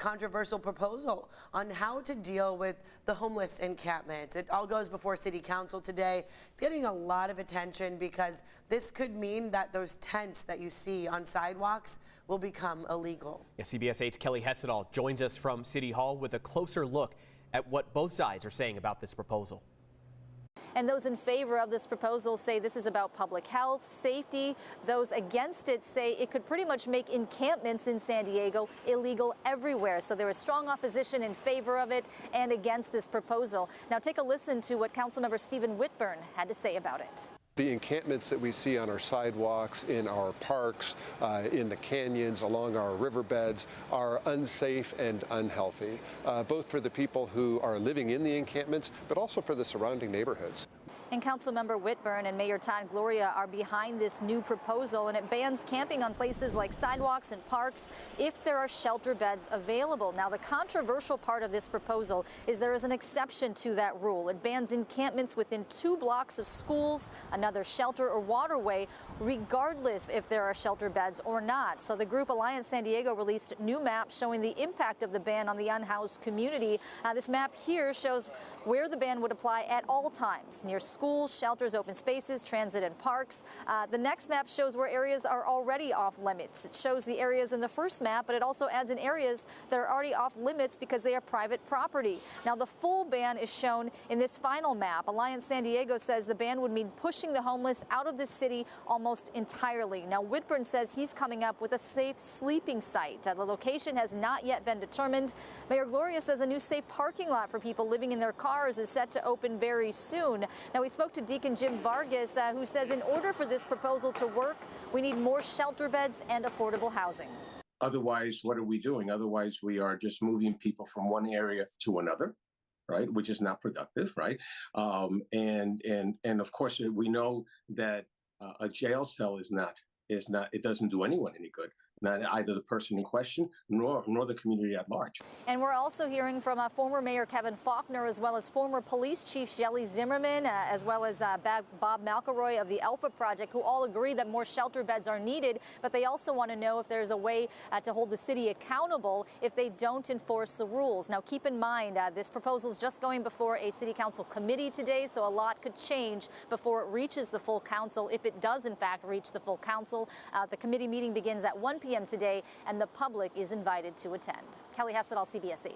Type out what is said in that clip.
controversial proposal on how to deal with the homeless encampments. It all goes before City Council today. It's getting a lot of attention because this could mean that those tents that you see on sidewalks will become illegal. Yeah, CBS 8's Kelly Hessedal joins us from City Hall with a closer look at what both sides are saying about this proposal. And those in favor of this proposal say this is about public health, safety. Those against it say it could pretty much make encampments in San Diego illegal everywhere. So there is strong opposition in favor of it and against this proposal. Now take a listen to what Councilmember Stephen Whitburn had to say about it. The encampments that we see on our sidewalks, in our parks, in the canyons, along our riverbeds are unsafe and unhealthy, both for the people who are living in the encampments, but also for the surrounding neighborhoods. And Councilmember Whitburn and Mayor Todd Gloria are behind this new proposal, and it bans camping on places like sidewalks and parks if there are shelter beds available. Now, the controversial part of this proposal is there is an exception to that rule. It bans encampments within 2 blocks of schools, another shelter or waterway, regardless if there are shelter beds or not. So the group Alliance San Diego released new maps showing the impact of the ban on the unhoused community. This map here shows where the ban would apply at all times, near schools, shelters, open spaces, transit, and parks. The next map shows where areas are already off limits. It shows the areas in the first map, but it also adds in areas that are already off limits because they are private property. Now, the full ban is shown in this final map. Alliance San Diego says the ban would mean pushing the homeless out of the city almost entirely. Now, Whitburn says he's coming up with a safe sleeping site. The location has not yet been determined. Mayor Gloria says a new safe parking lot for people living in their cars is set to open very soon. Now, we spoke to Deacon Jim Vargas, who says in order for this proposal to work, we need more shelter beds and affordable housing. Otherwise, what are we doing? Otherwise, we are just moving people from one area to another, right? Which is not productive, right? And of course, we know that a jail cell is not. It doesn't do anyone any good. Not either the person in question nor the community at large. And we're also hearing from former Mayor Kevin Faulkner, as well as former Police Chief Shelley Zimmerman, as well as Bob McElroy of the Alpha Project, who all agree that more shelter beds are needed, but they also want to know if there's a way to hold the city accountable if they don't enforce the rules. Now, keep in mind, this proposal is just going before a City Council committee today, so a lot could change before it reaches the full council, if it does, in fact, reach the full council. The committee meeting begins at 1 p.m. today, and the public is invited to attend. Kelly Hessedal, CBS 8.